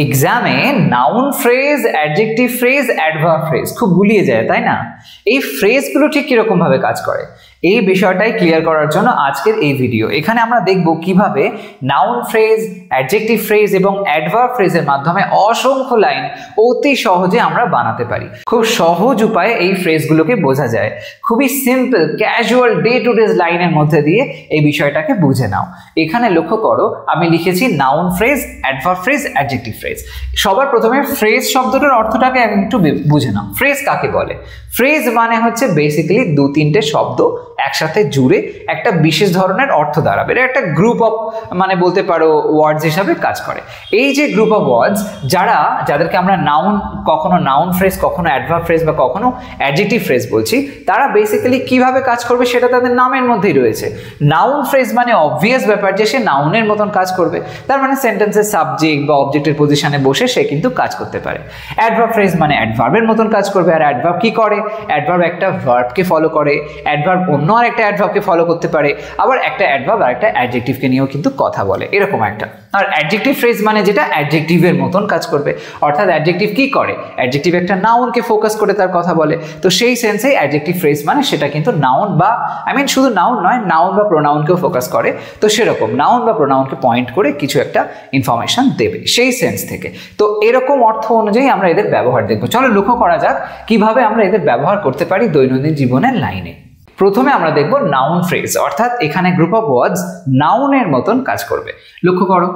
এক্সামে noun phrase, adjective phrase, adverb phrase খুব গুলিয়ে যায়, তাই না? এই ফ্রেজগুলো ঠিক কিরকম ভাবে কাজ করে এই বিষয়টাই ক্লিয়ার করার জন্য আজকের এই ভিডিও। এখানে আমরা দেখব কিভাবে নাউন ফ্রেজ, অ্যাডজেক্টিভ ফ্রেজ এবং অ্যাডভার্ব ফ্রেজের মাধ্যমে অসংখ্য লাইন অতি সহজে আমরা বানাতে পারি। খুব সহজ উপায়ে এই ফ্রেজগুলোকে বোঝা যায়। খুবই simple casual day to day লাইনের মধ্যে দিয়ে এই বিষয়টাকে বুঝে নাও। এখানে লক্ষ্য করো আমি লিখেছি noun phrase, adverb phrase, adjective phrase. সবার প্রথমে ফ্রেজ শব্দটার অর্থটাকে একটু বুঝে নাও। ফ্রেজ কাকে বলে? ফ্রেজ মানে হচ্ছে বেসিক্যালি দু তিনটে শব্দ একসাথে জুড়ে একটা বিশেষ ধরনের অর্থ দাঁড়াবে। এটা একটা গ্রুপ অফ মানে বলতে পারো ওয়ার্ডস হিসাবে কাজ করে। এই যে গ্রুপ অফ ওয়ার্ডস যাদেরকে আমরা নাউন, কখনো নাউন ফ্রেজ, কখনো অ্যাডভার্ব ফ্রেজ বা কখনো অ্যাডজেক্টিভ ফ্রেজ বলছি, তারা বেসিক্যালি কিভাবে কাজ করবে সেটা তাদের নামের মধ্যেই রয়েছে। নাউন ফ্রেজ মানে অবভিয়াস ব্যাপার যে সে নাউনের মতন কাজ করবে, তার মানে সেন্টেন্সের সাবজেক্ট বা অবজেক্টের পজিশনে বসে সে কিন্তু কাজ করতে পারে। অ্যাডভার্ব ফ্রেজ মানে অ্যাডভার্বের মতন কাজ করবে। আর অ্যাডভার্ব কি করে? অ্যাডভার্ব একটা ভার্বকে ফলো করে, অ্যাডভার্ব অন্য আর একটা অ্যাডভার্বকে ফলো করতে পারে, আবার একটা অ্যাডভার্ব আর একটা অ্যাডজেক্টিভকে নিয়েও কিন্তু কথা বলে, এরকম একটা। আর অ্যাডজেক্টিভ ফ্রেজ মানে যেটা অ্যাডজেক্টিভের মতন কাজ করবে, অর্থাৎ অ্যাডজেক্টিভ কি করে? অ্যাডজেক্টিভ একটা নাউনকে ফোকাস করে তার কথা বলে। তো সেই সেন্সে অ্যাডজেক্টিভ ফ্রেজ মানে সেটা কিন্তু নাউন বা শুধু নাউন নয়, নাউন বা প্রোনাউনকেও ফোকাস করে। তো সেরকম নাউন বা প্রোনাউনকে পয়েন্ট করে কিছু একটা ইনফরমেশন দেবে সেই সেন্স থেকে। তো এরকম অর্থ অনুযায়ী আমরা এদের ব্যবহার দেখবো। চলো লক্ষ্য করা যাক কিভাবে আমরা এদের ব্যবহার করতে পারি দৈনন্দিন জীবনের লাইনে। প্রথমে আমরা দেখব নাউন ফ্রেজ, অর্থাৎ এখানে গ্রুপ অফ ওয়ার্ডস নাউনের মতন কাজ করবে। লক্ষ্য করো,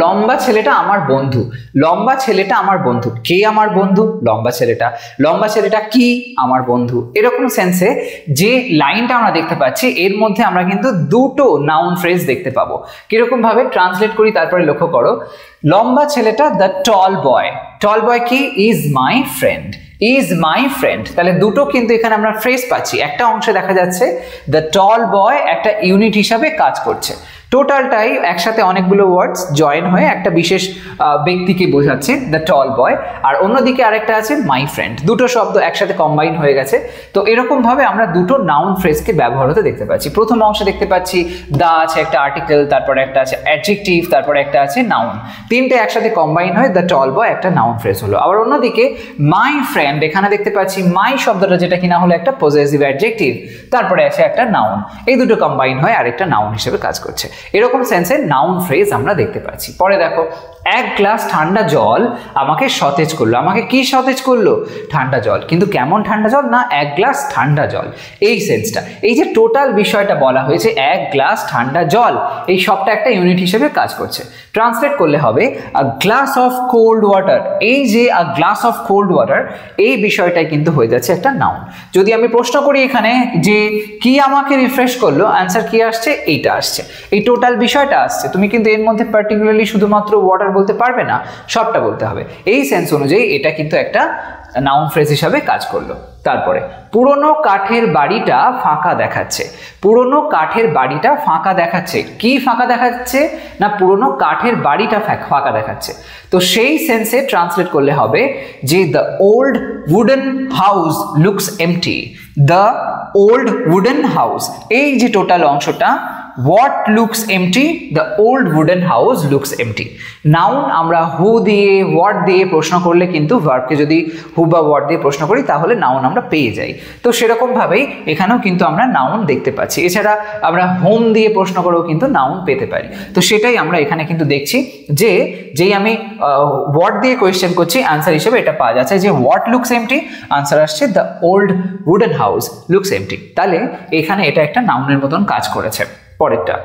লম্বা ছেলেটা আমার বন্ধু। লম্বা ছেলেটা আমার বন্ধু। কে আমার বন্ধু? লম্বা ছেলেটা। লম্বা ছেলেটা কি? আমার বন্ধু। এরকম সেন্সে যে লাইনটা আমরা দেখতে পাচ্ছি এর মধ্যে আমরা কিন্তু দুটো নাউন ফ্রেজ দেখতে পাবো। কিরকম ভাবে ট্রান্সলেট করি তারপরে লক্ষ্য করো। লম্বা ছেলেটা দ্য টল বয়। টল বয় কি? Is my friend. Is my friend. তাহলে দুটো কিন্তু এখানে আমরা ফ্রেজ পাচ্ছি। একটা অংশে দেখা যাচ্ছে দ্য টল বয় একটা ইউনিট হিসাবে কাজ করছে, টোটালটাই একসাথে অনেকগুলো ওয়ার্ডস জয়েন হয়ে একটা বিশেষ ব্যক্তিকে বোঝাচ্ছে দ্য টল বয়। আর অন্যদিকে আরেকটা আছে মাই ফ্রেন্ড, দুটো শব্দ একসাথে কম্বাইন হয়ে গেছে। তো এরকম ভাবে আমরা দুটো নাউন ফ্রেজকে ব্যবহার হতে দেখতে পাচ্ছি। প্রথম অংশে দেখতে পাচ্ছি দা আছে একটা আর্টিকেল, তারপরে একটা আছে অ্যাডজেক্টিভ, তারপরে একটা আছে নাউন। তিনটে একসাথে কম্বাইন হয়ে দ্য টল বয় একটা নাউন ফ্রেজ হলো। আবার অন্যদিকে মাই ফ্রেন্ড, এখানে দেখতে পাচ্ছি মাই শব্দটা যেটা কিনা হলো একটা পজেসিভ অ্যাডজেক্টিভ, তারপরে আছে একটা নাউন। এই দুটো কম্বাইন হয়ে আরেকটা নাউন হিসেবে কাজ করছে। এরকম সেন্সে নাউন ফ্রেজ আমরা দেখতে পাচ্ছি। পরে দেখো, এক গ্লাস ঠান্ডা জল আমাকে সতেজ করলো। আমাকে কি সতেজ করলো? ঠান্ডা জল। কিন্তু কেমন ঠান্ডা জল? না, এক গ্লাস ঠান্ডা জল। এই সেন্সটা, এই যে টোটাল বিষয়টা বলা হয়েছে এক গ্লাস ঠান্ডা জল, এই সবটা একটা ইউনিট হিসেবে কাজ করছে। ট্রান্সলেট করলে হবে a glass of cold water. এই যে a glass of cold water, এই বিষয়টাই কিন্তু হয়ে যাচ্ছে একটা নাউন। যদি আমি প্রশ্ন করি এখানে যে কি আমাকে রিফ্রেশ করলো, অ্যান্সার কি আসছে? এইটা আসছে, এই টোটাল বিষয়টা আসছে। তুমি কিন্তু এর মধ্যে পার্টিকুলারলি শুধুমাত্র ওয়াটার বলতে পারবে না, সবটা বলতে হবে। এই সেন্স অনুযায়ী এটা কিন্তু একটা নাউন ফ্রেজ হিসাবে কাজ করলো। তারপরে পুরনো কাঠের বাড়িটা ফাঁকা দেখাচ্ছে। পুরনো কাঠের বাড়িটা ফাঁকা দেখাচ্ছে। কি ফাঁকা দেখাচ্ছে? না, পুরনো কাঠের বাড়িটা ফাঁকা দেখাচ্ছে। তো সেই সেন্সে ট্রান্সলেট করলে হবে যে the old wooden house looks empty. The old wooden house, এই যে টোটাল অংশটা, what looks empty? the old wooden house looks empty. Noun আমরা হু দিয়ে, হোয়াট দিয়ে প্রশ্ন করলে কিন্তু ভার্বকে যদি হু বা হোয়াট দিয়ে প্রশ্ন করি তাহলে নাউন আমরা পেয়ে যাই। তো সেরকম ভাবেই এখানেও কিন্তু আমরা নাউন দেখতে পাচ্ছি। এছাড়া আমরা হোম দিয়ে প্রশ্ন করেও কিন্তু নাউন পেতে পারি। তো সেটাই আমরা এখানে কিন্তু দেখছি যে যেই আমি হোয়াট দিয়ে কোয়েশ্চেন করছি, আনসার হিসেবে এটা পাওয়া যাচ্ছে যে হোয়াট লুকস এমটি, আনসার আসছে the old wooden house looks empty. তাহলে এখানে এটা একটা নাউনের মতন কাজ করেছে। পরেরটা,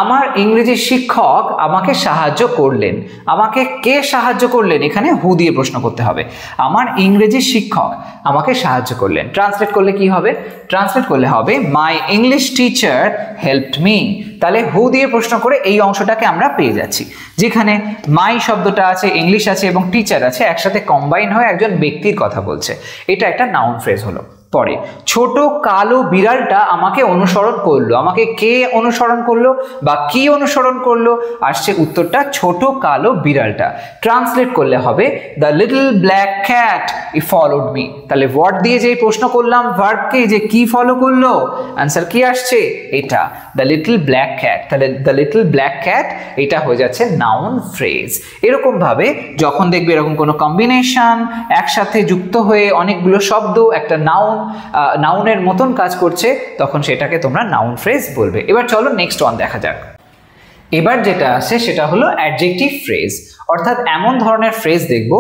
আমার ইংরেজি শিক্ষক আমাকে সাহায্য করলেন। আমাকে কে সাহায্য করলেন? এখানে হু দিয়ে প্রশ্ন করতে হবে। আমার ইংরেজি শিক্ষক আমাকে সাহায্য করলেন। ট্রান্সলেট করলে কি হবে? ট্রান্সলেট করলে হবে my English teacher helped me. তাহলে হু দিয়ে প্রশ্ন করে এই অংশটাকে আমরা পেয়ে যাচ্ছি, যেখানে মাই শব্দটা আছে, ইংলিশ আছে এবং টিচার আছে, একসাথে কম্বাইন হয়ে একজন ব্যক্তির কথা বলছে। এটা একটা নাউন ফ্রেজ হলো। পরে ছোট কালো বিড়ালটা আমাকে অনুসরণ করলো, আমাকে কে অনুসরণ করলো বা কি অনুসরণ করলো, আসছে উত্তরটা ছোট কালো বিড়ালটা। ট্রান্সলেট করলে হবে the little black cat E followed me. তাহলে ওয়ার্ড দিয়ে যে প্রশ্ন করলাম ভার্বকে যে কি ফলো করলো, অ্যান্সার কি আসছে এটা দ্য লিটল ব্ল্যাক ক্যাট। তাহলে দ্য লিটল ব্ল্যাক ক্যাট এটা হয়ে যাচ্ছে নাউন ফ্রেজ। এরকম ভাবে যখন দেখবে এরকম কোনো কম্বিনেশন একসাথে যুক্ত হয়ে অনেকগুলো শব্দ একটা নাউনের মতন কাজ করছে, তখন সেটাকে তোমরা নাউন ফ্রেজ বলবে। এবার চলো নেক্সট ওয়ান দেখা যাক। এবার যেটা আছে সেটা হলো অ্যাডজেক্টিভ ফ্রেজ, অর্থাৎ এমন ধরনের ফ্রেজ দেখব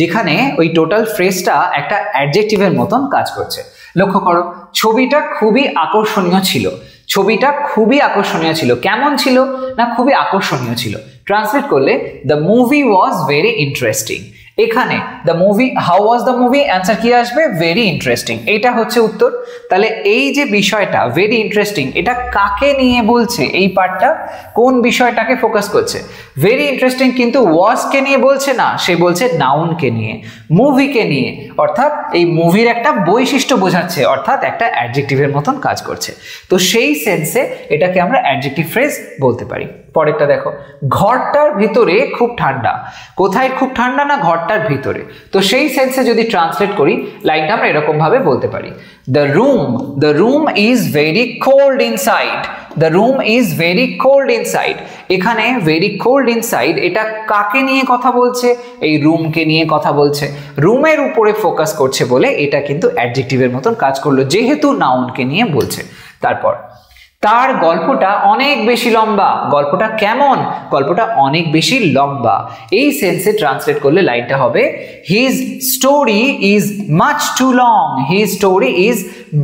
যেখানে ওই টোটাল ফ্রেজটা একটা অ্যাডজেক্টিভের মতন কাজ করছে। লক্ষ্য করো, ছবিটা খুবই আকর্ষণীয় ছিল। ছবিটা খুবই আকর্ষণীয় ছিল, কেমন ছিল না খুবই আকর্ষণীয় ছিল। ট্রান্সলেট করলে the movie was very interesting. এখানে the movie, how was the movie, answer কি আসবে ভেরি ইন্টারেস্টিং, এটা হচ্ছে উত্তর। তাহলে এই যে বিষয়টা ভেরি ইন্টারেস্টিং, এটা কাকে নিয়ে বলছে, এই পার্টটা কোন বিষয়টাকে ফোকাস করছে, ভেরি ইন্টারেস্টিং, কিন্তু ওয়াজকে নিয়ে বলছে না, সে বলছে নাউনকে নিয়ে, মুভিকে নিয়ে, অর্থাৎ এই মুভির একটা বৈশিষ্ট্য বোঝাচ্ছে, অর্থাৎ একটা অ্যাডজেক্টিভের মতন কাজ করছে। তো সেই সেন্সে এটাকে আমরা অ্যাডজেক্টিভ ফ্রেজ বলতে পারি। পরেরটা দেখো, ঘরটার ভিতরে খুব ঠান্ডা। কোথায় খুব ঠান্ডা না ঘরটার ভিতরে। তো সেই সেন্সে যদি ট্রান্সলেট করি লাইনটা আমরা এরকম ভাবে বলতে পারি the room is very cold inside. The room is very cold inside. এখানে ভেরি কোল্ড ইনসাইড এটা কাকে নিয়ে কথা বলছে, এই রুমকে নিয়ে কথা বলছে, রুমের উপরে ফোকাস করছে বলে এটা কিন্তু অ্যাডজেক্টিভের মতন কাজ করলো, যেহেতু নাউনকে নিয়ে বলছে। তারপর তার গল্পটা অনেক বেশি লম্বা। গল্পটা কেমন, গল্পটা অনেক বেশি লম্বা। এই সেন্সে ট্রান্সলেট করলে লাইনটা হবে his story is much too long. His story is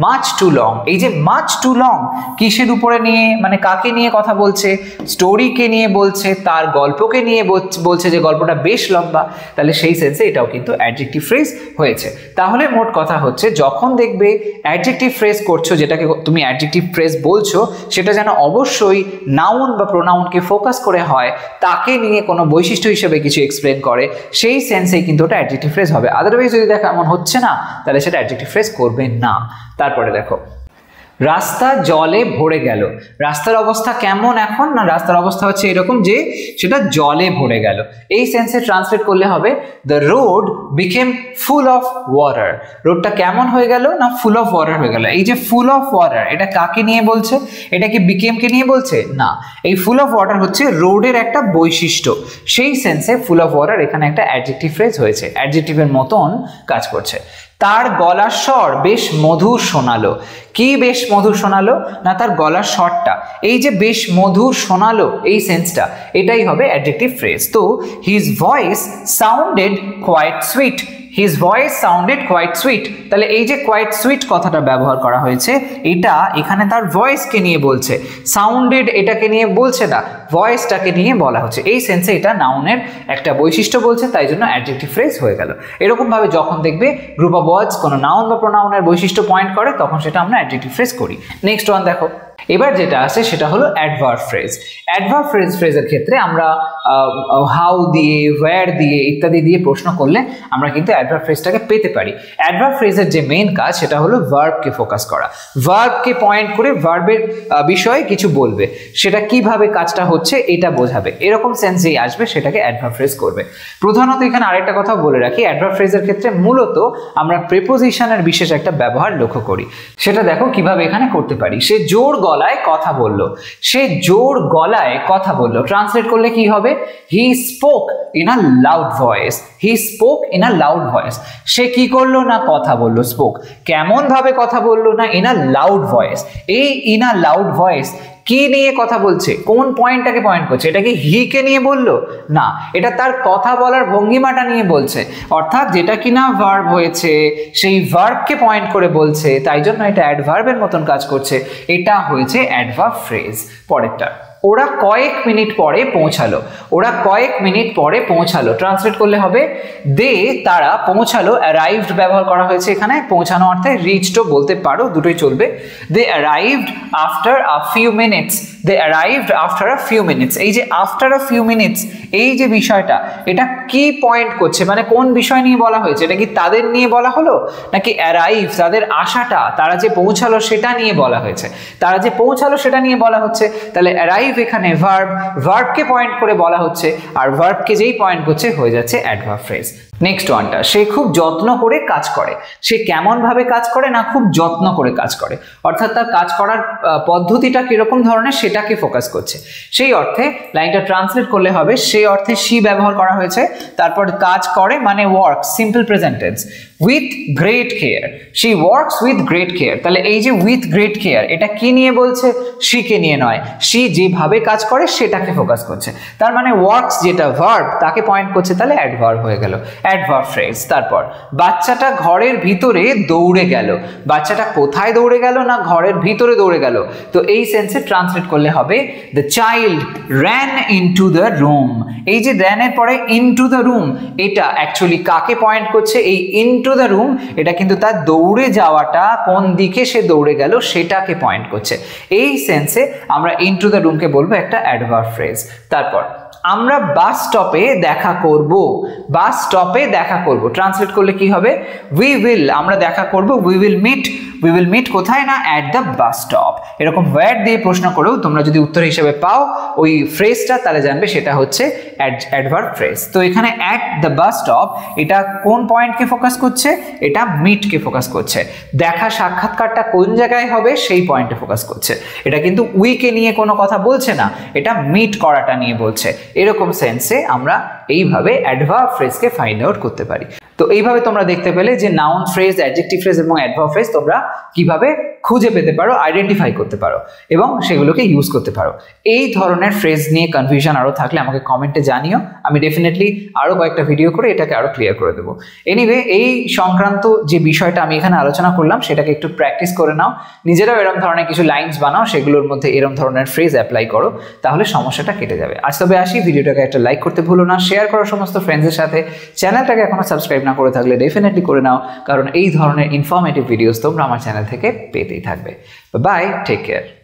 much too long. এই যে মাচ টু লং কিসের উপরে নিয়ে, মানে কাকে নিয়ে কথা বলছে, স্টোরিকে নিয়ে বলছে, তার গল্পকে নিয়ে বলছে যে গল্পটা বেশ লম্বা। তাহলে সেই সেন্সে এটাও কিন্তু অ্যাডজেক্টিভ ফ্রেজ হয়েছে। তাহলে মোট কথা হচ্ছে যখন দেখবে অ্যাডজেক্টিভ ফ্রেজ করছো, যেটাকে তুমি অ্যাডজেক্টিভ ফ্রেজ বলছো, সেটা যেন অবশ্যই নাউন বা প্রোনাউনকে ফোকাস করে হয়, তাকে নিয়ে কোনো বৈশিষ্ট্য হিসেবে কিছু এক্সপ্লেন করে, সেই সেন্সেই কিন্তু ওটা অ্যাডজেক্টিভ ফ্রেজ হবে। আদারওয়াইজ যদি দেখো এমন হচ্ছে না, তাহলে সেটা অ্যাডজেক্টিভ ফ্রেজ করবে না। তারপরে দেখো, রাস্তা জলে ভরে গেল। রাস্তার অবস্থা কেমন এখন না, রাস্তার অবস্থা হচ্ছে এরকম যে সেটা জলে ভরে গেল। এই সেন্সে ট্রান্সলেট করলে হবে the road became full of water. রোডটা কেমন হয়ে গেল না ফুল অফ ওয়াটার হয়ে গেল। এই যে ফুল অফ ওয়াটার এটা কাকে নিয়ে বলছে, এটা কি বিকেমকে নিয়ে বলছে না, এই ফুল অফ ওয়াটার হচ্ছে রোডের একটা বৈশিষ্ট্য। সেই সেন্সে ফুল অফ ওয়াটার এখানে একটা অ্যাডজেক্টিভ ফ্রেজ হয়েছে, অ্যাডজেক্টিভের মতন কাজ করছে। তার গলার স্বর বেশ মধুর শোনালো। কি বেশ মধুর শোনালো না তার গলার স্বরটা, এই যে বেশ মধুর শোনালো এই সেন্সটা, এটাই হবে অ্যাডজেক্টিভ ফ্রেজ। তো his voice sounded quite sweet. His voice sounded quite sweet. তাহলে এই যে কোয়াইট সুইট কথাটা ব্যবহার করা হয়েছে, এটা এখানে তার ভয়েসকে নিয়ে বলছে, সাউন্ডেড এটাকে নিয়ে বলছে না, ভয়েসটাকে নিয়ে বলা হচ্ছে। এই সেন্সে এটা নাউনের একটা বৈশিষ্ট্য বলছে, তাই জন্য অ্যাডজেক্টিভ ফ্রেজ হয়ে গেল। এরকমভাবে যখন দেখবে গ্রুপ অফ ওয়ার্ডস কোনো নাউন বা প্রোনাউনের বৈশিষ্ট্য পয়েন্ট করে, তখন সেটা আমরা অ্যাডজেক্টিভ ফ্রেজ করি। নেক্সট ওয়ান দেখো, এবার যেটা আছে সেটা হলো অ্যাডভার্ব ফ্রেজ। অ্যাডভার্ব ফ্রেজের ক্ষেত্রে আমরা হাউ দিয়ে, ওয়্যার দিয়ে ইত্যাদি দিয়ে প্রশ্ন করলে আমরা কিন্তু অ্যাডভার্ব ফ্রেজটাকে পেতে পারি। অ্যাডভার্ব ফ্রেজের যে মেইন কাজ সেটা হলো ভার্বকে ফোকাস করা, ভার্বকে পয়েন্ট করে ভার্বের বিষয়ে কিছু বলবে, সেটা কিভাবে কাজটা হচ্ছে এটা বোঝাবে, এরকম সেন্সেই আসবে, সেটাকে অ্যাডভার্ব ফ্রেজ করবে। প্রধানত এখানে আরেকটা কথা বলে রাখি, অ্যাডভার্ব ফ্রেজের ক্ষেত্রে মূলত আমরা প্রিপোজিশনের বিশেষ একটা ব্যবহার লক্ষ্য করি। সেটা দেখো কিভাবে এখানে করতে পারি। সে জোর গলায় কথা বলল। সে জোর গলায় কথা বলল। ট্রান্সলেট করলে কি হবে, he spoke in a loud voice. He spoke in a loud voice. সে কি করলো না কথা বলল, স্পোক। কেমন ভাবে কথা বললো না ইন আ লাউড ভয়েস। এই ইন আ লাউড ভয়েস কি নিয়ে কথা বলছে, কোন পয়েন্টটাকে পয়েন্ট করছে, এটা কি হি কে নিয়ে বললো না, এটা তার কথা বলার ভঙ্গিমাটা নিয়ে বলছে, অর্থাৎ যেটা কিনা ভার্ব হয়েছে সেই ভার্বকে পয়েন্ট করে বলছে, তাই জন্য এটা অ্যাডভার্বের মতন কাজ করছে। এটা হয়েছে অ্যাডভার্ব ফ্রেজ। পরেরটা, ওরা কয়েক মিনিট পরে পৌঁছালো। ওরা কয়েক মিনিট পরে পৌঁছালো। ট্রান্সলেট করলে হবে দে, তারা পৌঁছালো। অ্যারাইভড ব্যবহার করা হয়েছে এখানে, পৌঁছানো অর্থে রিচডও বলতে পারো, দুটোই চলবে। They arrived after a few minutes. they arrived after a few minutes. এই যে after a few minutes এই যে বিষয়টা, এটা কি পয়েন্ট করছে, মানে কোন বিষয় নিয়ে বলা হয়েছে? এটা কি তাদের নিয়ে বলা হলো, নাকি arrive তাদের আসাটা, তারা যে পৌঁছালো সেটা নিয়ে বলা হয়েছে? তারা যে পৌঁছালো সেটা নিয়ে বলা হচ্ছে, তাহলে arrive এখানে verb কে পয়েন্ট করে বলা হচ্ছে, আর verb কে যেই পয়েন্ট করছে হয়ে যাচ্ছে adverb phrase. নেক্সট ওয়ানটা, সে খুব যত্ন করে কাজ করে। সে কেমন ভাবে কাজ করে? না খুব যত্ন করে কাজ করে, অর্থাৎ তার কাজ করার পদ্ধতিটা কিরকম ধরনের সেটাকে ফোকাস করছে। সেই অর্থে লাইনটা ট্রান্সলেট করলে হবে, সেই অর্থে she ব্যবহার করা হয়েছে, তারপর কাজ করে মানে work, simple present tense, with great care, she works with great care। তাহলে এই যে উইথ গ্রেট কেয়ার, এটা কি নিয়ে বলছে? she কে নিয়ে নয়, she যেভাবে কাজ করে সেটাকে ফোকাস করছে। তার মানে ওয়ার্কস যেটা ভার্ব তাকে পয়েন্ট করছে, তাহলে অ্যাডভার্ব হয়ে গেল, অ্যাডভার্ব ফ্রেজ। তারপর বাচ্চাটা ঘরের ভিতরে দৌড়ে গেল। বাচ্চাটা কোথায় দৌড়ে গেল? না ঘরের ভিতরে দৌড়ে গেল। তো এই সেন্সে ট্রান্সলেট করলে হবে the child ran into the room। এই যে ran এর পরে into the room, এটা অ্যাকচুয়ালি কাকে পয়েন্ট করছে? এই into the room এটা কিন্তু তার দৌড়ে যাওয়াটা, কোন দিকে সে দৌড়ে গেল সেটাকে পয়েন্ট করছে। এই সেন্সে আমরা into the room কে বলবো একটা অ্যাডভার্ব ফ্রেজ। তারপর আমরা বাস স্টপে দেখা করব। বাস স্টপে দেখা করব ট্রান্সলেট করলে কি হবে? উই উইল, আমরা দেখা করব, we will meet. We will meet কোথায়? না অ্যাট দ্য বাস স্টপ। এরকম ওয়ার্ড দিয়ে প্রশ্ন করেও তোমরা যদি উত্তর হিসেবে পাও ওই ফ্রেজটা, তাহলে জানবে সেটা হচ্ছে অ্যাডভার্ব ফ্রেজ। তো এখানে অ্যাট দ্য বাস স্টপ এটা কোন পয়েন্টকে ফোকাস করছে? এটা মিটকে ফোকাস করছে। দেখা সাক্ষাৎকারটা কোন জায়গায় হবে সেই পয়েন্টে ফোকাস করছে। এটা কিন্তু উইকে নিয়ে কোনো কথা বলছে না, এটা মিট করাটা নিয়ে বলছে। এরকম সেন্সে আমরা এইভাবে অ্যাডভার্ব ফ্রেজকে ফাইন্ড আউট করতে পারি। তো এইভাবে তোমরা দেখতে পেলে যে নাউন ফ্রেজ, অ্যাডজেক্টিভ ফ্রেজ এবং অ্যাডভার্ব ফ্রেজ তোমরা কিভাবে খুঁজে পেতে পারো, আইডেন্টিফাই করতে পারো এবং সেগুলোকে ইউজ করতে পারো। এই ধরনের ফ্রেজ নিয়ে কনফিউশন আরও থাকলে আমাকে কমেন্টে জানিও, আমি ডেফিনেটলি আরও কয়েকটা ভিডিও করে এটাকে আরও ক্লিয়ার করে দেবো। এনিওয়ে, এই সংক্রান্ত যে বিষয়টা আমি এখানে আলোচনা করলাম সেটাকে একটু প্র্যাকটিস করে নাও, নিজেরাও এরকম ধরনের কিছু লাইনস বানাও, সেগুলোর মধ্যে এরকম ধরনের ফ্রেজ অ্যাপ্লাই করো, তাহলে সমস্যাটা কেটে যাবে। আজ তবে আসি, ভিডিওটাকে একটা লাইক করতে ভুলো না, শেয়ার করো সমস্ত ফ্রেন্ডসের সাথে। চ্যানেলটাকে এখনো সাবস্ক্রাইব না করে থাকলে ডেফিনেটলি করে নাও, কারণ এই ধরনের ইনফরমেটিভ ভিডিওস তোমরা আমার চ্যানেল থেকে পেতেই থাকবে। Bye, take care.